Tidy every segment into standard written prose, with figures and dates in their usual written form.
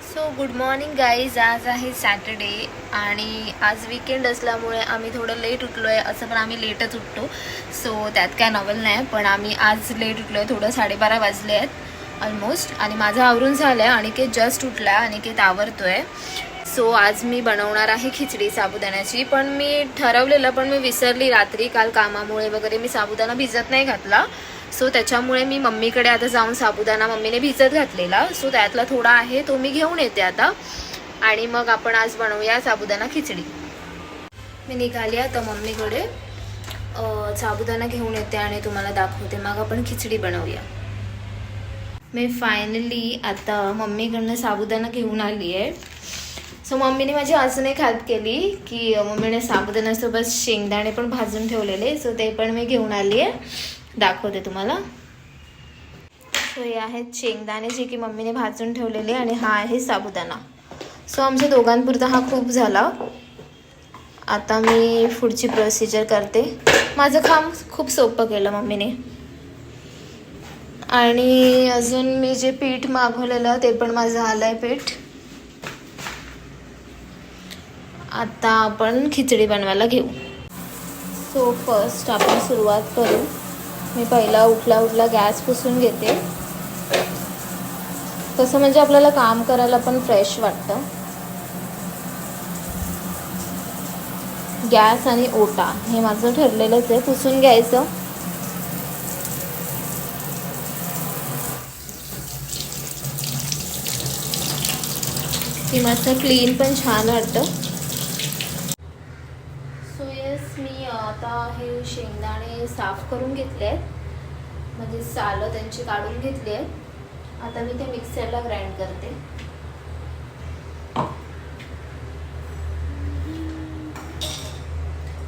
So good morning guys. आज आहे Saturday आणि आज वीकेंड असल्यामुळे आम्ही थोडं लेट उठलो आहे. असं पण आम्ही लेटच उठतो, सो त्यात काय नॉवल नाही. पण आम्ही आज लेट उठलो आहे, थोडं 12:30 वाजले आहेत ऑलमोस्ट. आणि माझं आवरून झालं आहे. अनिकेत जस्ट उठला आहे, अनिकेत आवरतो आहे. सो आज मी बनवणार आहे खिचडी साबुदाण्याची. पण मी ठरवलेलं, पण मी विसरली रात्री. काल कामामुळे वगैरे मी साबुदाणा भिजत नाही घातला. सो त्याच्यामुळे मी मम्मीकडे आता जाऊन साबुदाणा मम्मीने भिजत घातलेला, सो त्यातला थोडा आहे तो मी घेऊन येते आता. आणि मग आपण आज बनवूया साबुदाणा खिचडी. मी निघाली आता मम्मीकडे, साबुदाणा घेऊन येते आणि तुम्हाला दाखवते. मग आपण खिचडी बनवूया. मी फायनली आता मम्मीकडनं साबुदाणा घेऊन आली आहे. सो मम्मीने माझी अजून एक हेल्प केली की मम्मीने साबुदाण्यासोबत शेंगदाणे पण भाजून ठेवलेले, सो ते पण मी घेऊन आली आहे. दाखवते तुम्हाला. सो हे आहेत शेंगदाणे जे की मम्मीने भाजून ठेवलेले, आणि हा आहे साबुदाणा. सो आमच्या दोघांपुरता हा खूप झाला. आता मी पुढची प्रोसिजर करते. माझं काम खूप सोपं केलं मम्मीने. आणि अजून मी जे पीठ मागवलेलं ते पण माझं आलं आहे पीठ. आता आपण खिचडी बनवायला घेऊ. सो फर्स्ट आपण सुरुवात करू. मी पहिला उठला गॅस पुसून घेते. कसं म्हणजे आपल्याला काम करायला पण फ्रेश वाटतं. गॅस आणि ओटा हे माझं ठरलेलंच आहे, पुसून घ्यायचं. ती मस्त क्लीन पण छान वाटतं. सो येस, मी आता हे शेंगदाणे साफ करून घेतले आहेत, म्हणजे सालं त्यांची काढून घेतली आहेत. आता मी ते मिक्सरला ग्राइंड करते.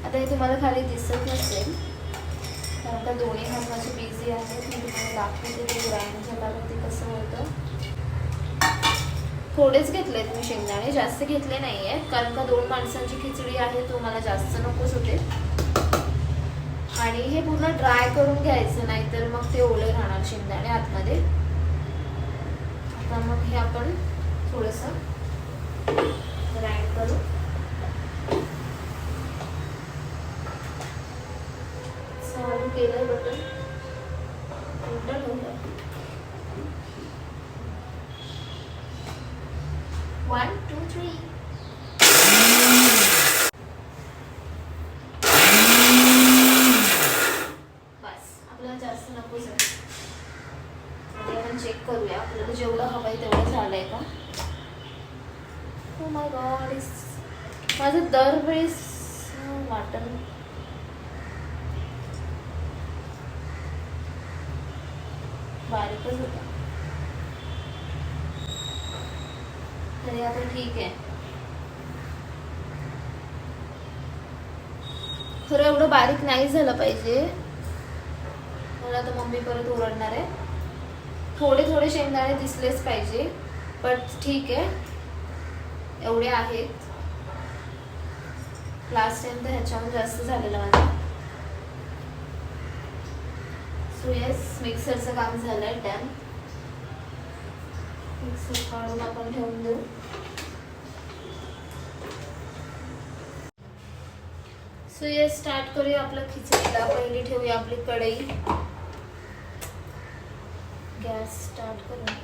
आता हे तुम्हाला खाली दिसत नसेल, कारण का दोन्ही हात माझे बिझी आहेत. मी तुम्हाला दाखवते ते ग्राइंड झाल्यावरती कसं होतं. थोडेच घेतलेत मी शेंगदाणे, जास्त घेतले नाही आहेत, कारण का 2 माणसांची खिचडी आहे, तो मला जास्त नकोच होते. आणि हे पूर्ण ड्राय करून घ्यायचं, नाहीतर मग ते ओले राहणार शेंगदाणे आतमध्ये. आता मग हे आपण थोडंसं ग्राइंड करू. चालू केलं बटन, उलटं ठेवलं. 1 2 3. बस, आपल्याला जास्त नकोच आहे. आता आपण चेक करूया आपल्याला जेवढं हवं आहे तेवढं झालंय का. ओ माय गॉड, माझं दरवेळेस वाटण बारीकच होता. तरी आता ठीक आहे. खरं एवढं बारीक नाही झालं पाहिजे, मला आता मम्मी परत ओरडणार आहे. थोडे थोडे शेंगदाणे दिसलेच पाहिजे, पण ठीक आहे, एवढे आहेत. लास्ट टाइम तर ह्याच्यावर जास्त झालेलं माझं. सो येस, मिक्सरचं काम झालंय डन. मिक्सर काढून आपण ठेवून देऊ. सो येस, स्टार्ट करूया आपलं खिचडीला. पहिली ठेवूया आपली कढई. गॅस स्टार्ट करूया.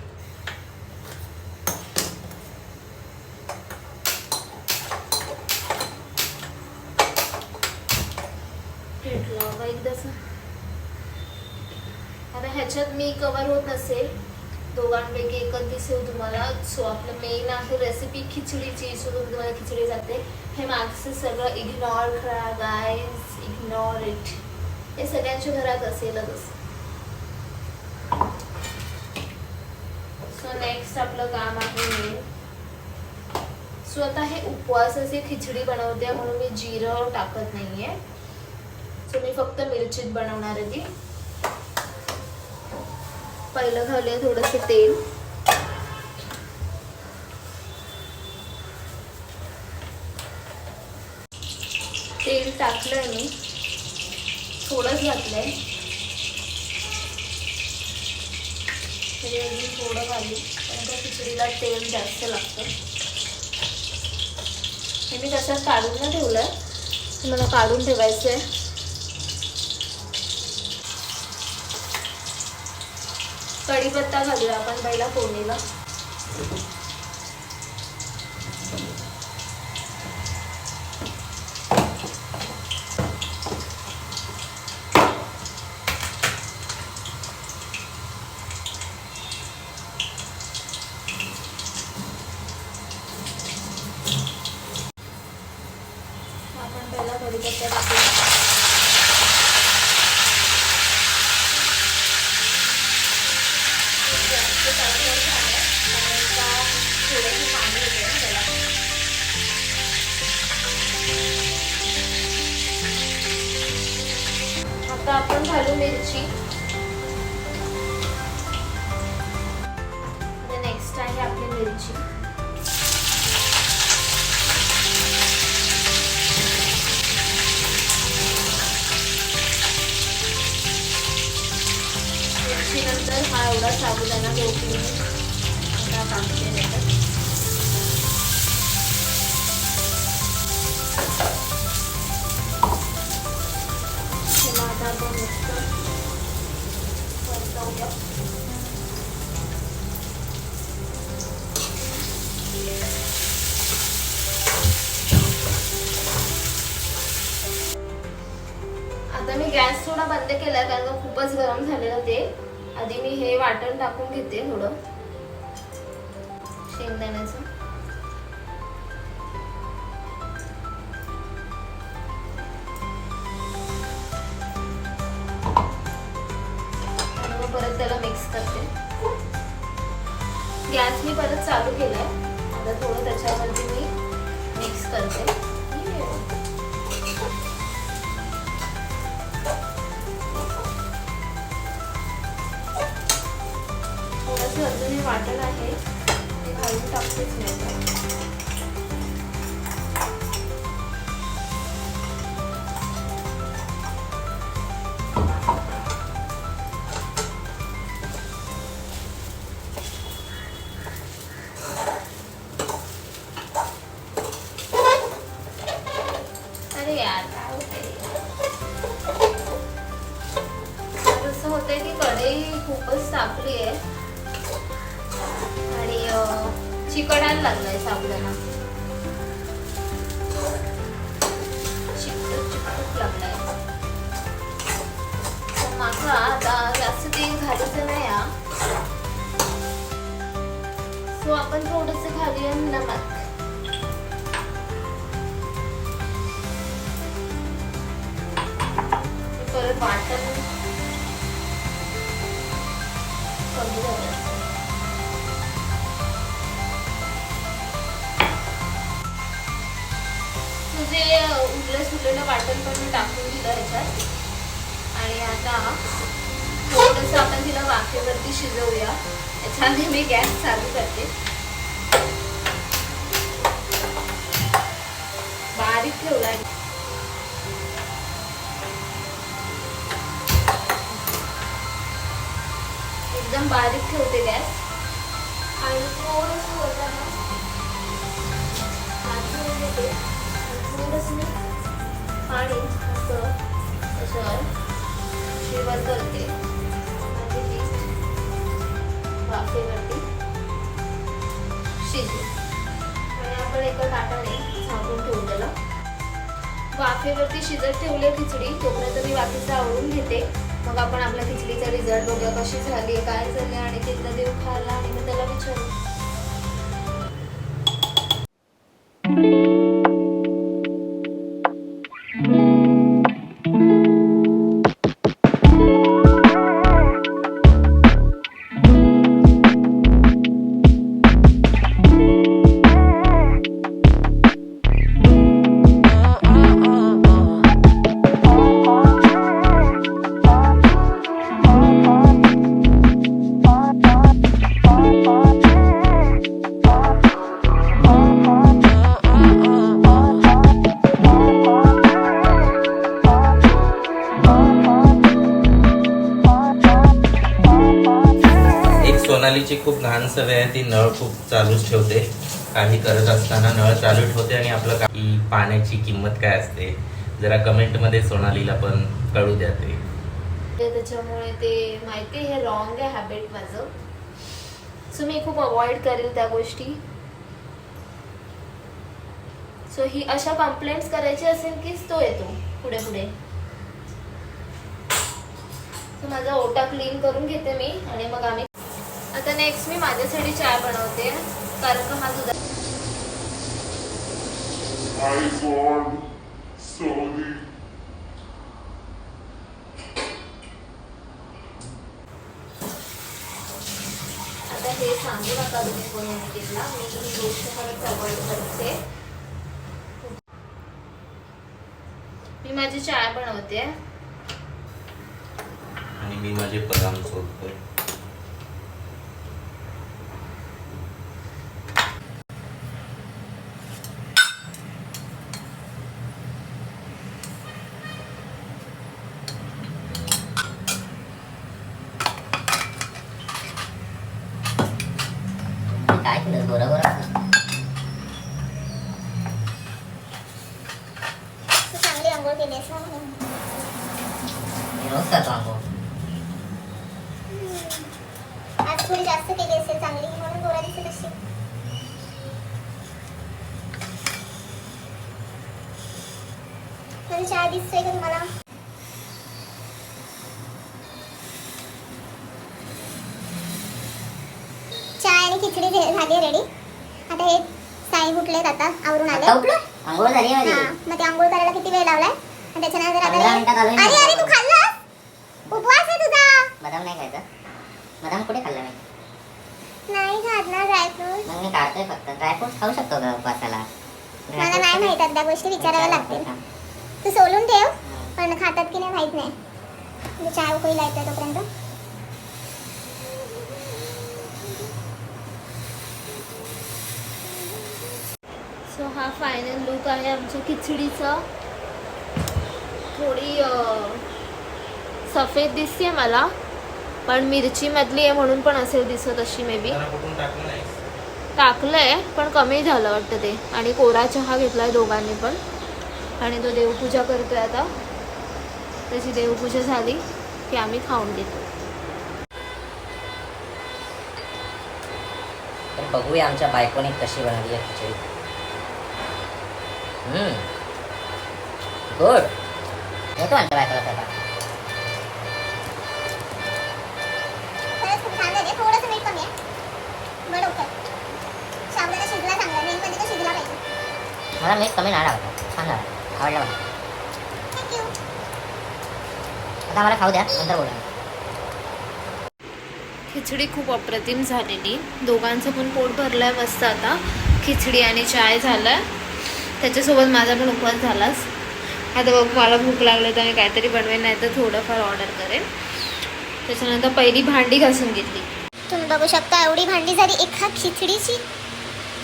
पीठ लावा एकदाच. आता ह्याच्यात मी कव्हर होत नसेल, दोघांपैकी एकच दिसेल तुम्हाला. सो आपलं मेन आहे रेसिपी खिचडीची. सो तुम्हाला खिचडी जाते, हे मागचं सगळं इग्नोर करा गाईज, इग्नोर इट. हे सगळ्यांच्या घरात असेलच. सो नेक्स्ट आपलं काम आहे. सो आता हे उपवासाची खिचडी बनवते, म्हणून मी जिरं टाकत नाहीये. सो मी फक्त मिरचीत बनवणार आहे ती. पहिलं घालूया थोडंसं तेल. तेल टाकलंय मी, थोडंच घातलंय. तरी अजून थोडं घालू, कारण खिचडीला तेल जास्त लागतं. हे मी तसंच काढून ना ठेवलंय, मला काढून ठेवायचं आहे. कढीपत्ता घालूया आपण पहिला फोडणीला. आपण पहिला कढीपत्ता टाकूया. आता आपण घालू मिरची. नेक्स्ट आहे आपली मिरची. मिरची नंतर हा एवढा साबुदाणा घेऊन आता टाकते त्याच्यात. आता आपण मस्त परतवूया. आता मी गॅस थोडा बंद केलाय कारण का खूपच गरम झालेलं ते. आधी मी हे वाटण टाकून घेते थोडं शेंगदाण्याचं. परत त्याला मिक्स करते. गॅस मी परत चालू केलाय. आता थोडं त्याच्यावरती मी मिक्स करते. थोडंसं अजून हे वाटण आहे ते घालून टाकतेच नाही. असं होतंय की कढई खूपच तापली आहे आणि चिकटायला लागलाय साबुदाणा. चिकट लागलाय. माका आता जास्त तेल घालायचं नाही. सो आपण थोडंसं घालूया नमक. परत वाटण कमी झालं. तुझे उरलेलं वाटण पण मी टाकून दिलं ह्याच्यात. आणि आता थोडंसं आपण तिला वाफेवरती शिजवूया. याच्याआधी मी गॅस चालू करते. बारीक ठेवलाय. एकदम बारीक ठेवते गॅस. आणि थोडंसं वरनं घेते. थोडंसं मी पाणी असं त्याच्यावर शिवर करते. म्हणजे ती वाफेवरती शिजेल. आणि आपण एका ताटाने झाकून ठेवलेलं. वाफेवरती शिजत ठेवले खिचडी. तोपर्यंत मी बाकीचं आवरून घेते. मग आपण आपल्या खिचडीचा रिझल्ट बघूया कशी झाली काय झाली. आणि तिला देव खायला आणि मी त्याला विचारू. खूप घाण सवय आहे, ती नळ खूप चालूच ठेवते. काही करत असताना नळ चालू ठेवते आणि आपलं काही पाण्याची किंमत काय असते जरा कमेंटमध्ये सोनालीला पण कळू द्या ते. त्याच्यामुळे ते माहिती हे रॉंग आहे हॅबिट माझं. सो मी खूप अवॉइड करेल त्या गोष्टी. सो ही अशा कंप्लेंट्स करायची असेल कीच तो येतो पुढे पुढे. सो माझा ओटा क्लीन करून घेते मी आणि मग आम्ही आता नेक्स्ट मी माझ्यासाठी चाय बनवते कारण का हा दुधा आता हे सांगू नका तुम्ही कोणी केला. मी ही गोष्ट परत अवॉइड करते. मी माझी चाय बनवते आणि मी माझे बदाम सोडतोय. काय केलं बरोबर चांगली आंघोळ केलीस ना म्हणून. रोज करतो आंघोळ. आज थोडी जास्त केली असेल चांगली म्हणून गोरा दिसत असेल. माझी चहा दिसतोय का तुम्हाला? चाय आणि खिचडी झाली रेडी. आता हे साई उठलेत आता आवरून आले. आंघोळ झाली माझी. मग ते आंघोळ करायला किती वेळ लावलाय आणि त्याच्यानंतर 15 मिनिटात आलोय. अरे अरे तू खाल्लास? उपवास आहे तुझा. बदाम नाही खायचा. बदाम कुठे खाल्ला मी? नाही खात ना ड्रायफ्रूट. मग मी काढतोय फक्त. ड्रायफ्रुट्स खाऊ शकतो का उपवासाला? मला नाही माहित त्या गोष्टी विचाराव्या लागतील. तू सोलून ठेव पण खातात की नाही माहित नाही. म्हणजे चाय उकळीला येते तोपर्यंत. सो हा फायनल लुक आहे आमच्या खिचडीचा. थोडी सफेद दिसते मला पण मिरची मधली आहे म्हणून पण असेल दिसत अशी मे बी. टाकलंय पण कमी झालं वाटतं ते. आणि कोरा चहा घेतलाय दोघांनी पण. आणि तो देवपूजा करतोय आता. त्याची देवपूजा झाली की आम्ही खाऊन घेतो. तर बघूया आमच्या बायकोने कशी बनवली आहे खिचडी. गुड. येतो आमच्या बायकोला स्वयंपाक. खरंच खूप छान झाले. थोडंसं मीठ कमी आहे. बरं उकळ. साबुदाणा शिजला चांगला. मेनमध्ये तो शिजला पाहिजे. मला मीठ कमी नाही लागला. छान झाला. आवडला मला. थँक्यू. आता आम्हाला खाऊ द्या नंतर बोलूया. खिचडी खूप अप्रतिम झालेली. दोघांचं पण पोट भरलंय मस्त आता. खिचडी आणि चाय झालं. त्याच्यासोबत माझा पण उपवास झालाच. आता बघ मला भूक लागली तर मी काहीतरी बनवेन नाही तर थोडंफार ऑर्डर करेन. त्याच्यानंतर पहिली भांडी घासून घेतली. तुम्ही बघू शकता एवढी भांडी झाली एका खिचडीची.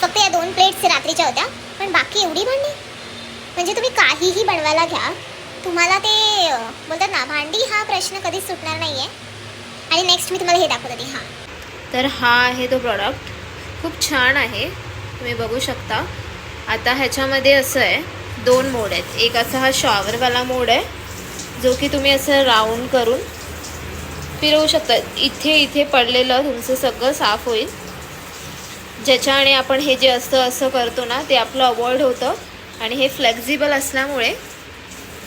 फक्त या 2 प्लेट्स रात्रीच्या होत्या पण बाकी एवढी भांडी. म्हणजे तुम्ही काहीही बनवायला घ्या तुम्हाला ते बोलतात ना भांडी हा प्रश्न कधीच सुटणार नाही आहे. आणि नेक्स्ट मी तुम्हाला हे दाखवत होती. हां तर हा आहे तो प्रॉडक्ट. खूप छान आहे. तुम्ही बघू शकता. आता ह्याच्यामध्ये असं आहे 2 मोड आहेत. एक असा हा शॉवरवाला मोड आहे जो की तुम्ही असं राऊंड करून फिरवू शकता. इथे पडलेलं तुमचं सगळं साफ होईल. ज्याच्याने आपण हे जे असं करतो ना ते आपलं अवॉइड होतं. आणि हे फ्लेक्झिबल असल्यामुळे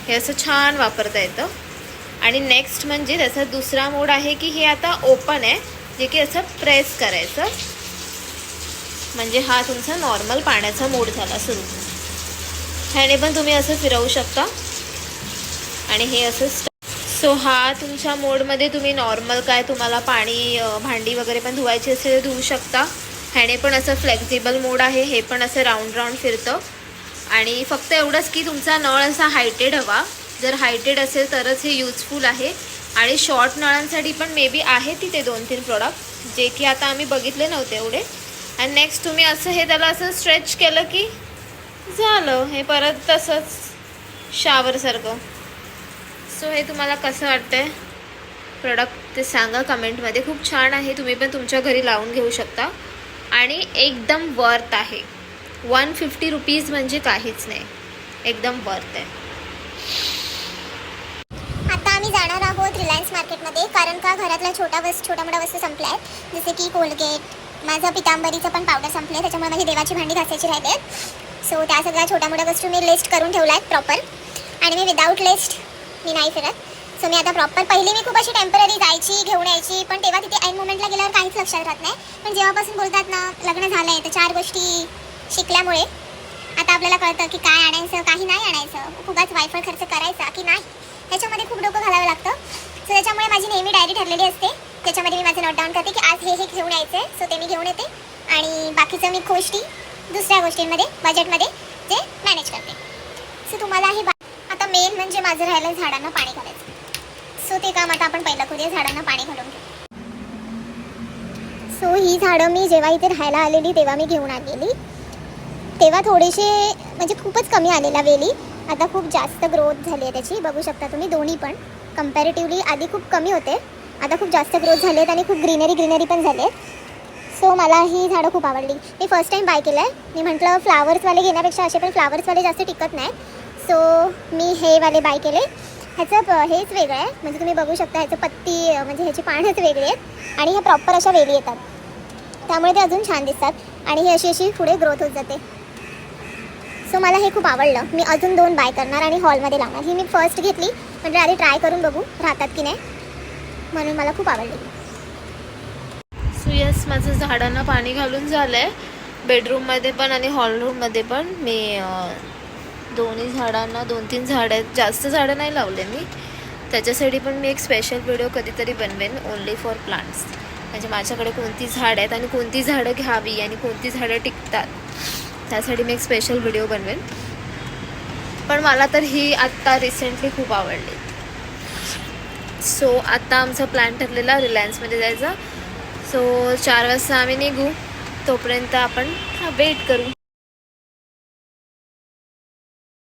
हे असं छान वापरता येतं. आणि नेक्स्ट म्हणजे त्याचा दुसरा मोड आहे की हे आता ओपन आहे जे की असं प्रेस करायचं. म्हणजे हा तुमचा नॉर्मल पाण्याचा मोड झाला सुरू. ह्याने पण तुम्ही असं फिरवू शकता. आणि हे असं सो हा तुमच्या मोडमध्ये तुम्ही नॉर्मल काय तुम्हाला पाणी भांडी वगैरे पण धुवायची असेल तर धुवू शकता. ह्याने पण असं फ्लेक्झिबल मोड आहे. हे पण असं राऊंड फिरतं. आणि फक्त एवढंच की तुमचा नळ असा हायटेड हवा. जर हायटेड असेल तरच हे यूजफुल आहे. आणि शॉर्ट नळांसाठी पण मे बी आहे तिथे 2-3 प्रॉडक्ट जे की आता आम्ही बघितले नव्हते एवढे. आणि नेक्स्ट तुम्ही असं हे त्याला असं स्ट्रेच केलं की झालं हे परत तसंच शावरसारखं. सो हे तुम्हाला कसं वाटतंय प्रॉडक्ट ते सांगा कमेंटमध्ये. खूप छान आहे, तुम्ही पण तुमच्या घरी लावून घेऊ शकता आणि एकदम वर्थ आहे. 150 रुपीज म्हणजे काहीच नाही, एकदम वर्थ आहे. आता आम्ही जाणार आहोत रिलायन्स मार्केटमध्ये, कारण का घरातल्या छोट्या मोठ्या वस्तू संपल्या आहेत. जसे की कोलगेट, माझं पितांबरीचं पण पावडर संपलं, त्याच्यामुळे माझी देवाची भांडी घासायची राहिली आहेत. सो त्या सगळ्या छोट्या मोठ्या वस्तू मी लिस्ट करून ठेवल्या आहेत प्रॉपर. आणि मी विदाऊट लिस्ट मी नाही फिरत. सो मी आता प्रॉपर, पहिली मी खूप अशी टेम्पररी जायची, घेऊन यायची, पण तेव्हा तिथे ऐन मोमेंटला गेल्यावर काहीच लक्षात राहत नाही. पण जेव्हापासून बोलतात ना लग्न झालं आहे तर 4 गोष्टी शिकल्यामुळे आता आपल्याला कळतं की काय आणायचं, काही नाही आणायचं, खूपच वायफळ खर्च करायचा की नाही, ह्याच्यामध्ये खूप डोकं घालावं लागतं. सो त्याच्यामुळे माझी नेहमी डायरी ठरलेली असते, त्याच्यामध्ये मी माझं नोट डाऊन करते की आज हे घेऊन यायचं आहे. सो ते मी घेऊन येते आणि बाकीचं मी गोष्टी दुसऱ्या गोष्टींमध्ये बजेटमध्ये ते मॅनेज करते. सो तुम्हाला हे आता मेन म्हणजे माझं राहिलं झाडांना पाणी घालायचं. सो ते काम आता आपण पहिलं करूया, झाडांना पाणी घालून घेऊ. सो ही झाडं मी जेव्हा इथे राहायला आलेली तेव्हा मी घेऊन आलेली, तेव्हा थोडेसे म्हणजे खूपच कमी आलेला वेली. आता खूप जास्त ग्रोथ झाली आहे त्याची, बघू शकता तुम्ही. दोन्ही पण कम्पॅरेटिव्हली आधी खूप कमी होते, आता खूप जास्त ग्रोथ झाले आहेत आणि खूप ग्रीनरी पण झाले आहेत. सो मला ही झाडं खूप आवडली. मी फर्स्ट टाईम बाय केलं आहे. मी म्हटलं फ्लावर्सवाले घेण्यापेक्षा असे पण फ्लावर्सवाले जास्त टिकत नाही, सो मी हे वाले बाय केले. ह्याचं हेच वेगळं आहे, म्हणजे तुम्ही बघू शकता ह्याचं पत्ती म्हणजे ह्याची पानच वेगळी आहेत आणि ह्या प्रॉपर अशा वेली येतात, त्यामुळे ते अजून छान दिसतात आणि ही अशी पुढे ग्रोथ होत जाते. सो मला हे खूप आवडलं. मी अजून 2 बाय करणार आणि हॉलमध्ये लावणार. ही मी फर्स्ट घेतली, म्हणजे आधी ट्राय करून बघू राहतात की नाही, म्हणून मला खूप आवडली. सो यस, माझं झाडांना पाणी घालून झालं आहे, बेडरूममध्ये पण आणि हॉलरूममध्ये पण. मी दोन्ही झाडांना 2-3 झाडं आहेत, जास्त झाडं नाही लावले मी. त्याच्यासाठी पण मी एक स्पेशल व्हिडिओ कधीतरी बनवेन, ओनली फॉर प्लांट्स. म्हणजे माझ्याकडे कोणती झाडं आहेत आणि कोणती झाडं घ्यावी आणि कोणती झाडं टिकतात, त्यासाठी मी एक स्पेशल व्हिडिओ बनवेन. पण मला तर ही आत्ता रिसेंटली खूप आवडली. सो आता आमचा प्लॅन ठरलेला रिलायन्समध्ये जायचा. सो 4 वाजता आम्ही निघू, तोपर्यंत आपण वेट करू.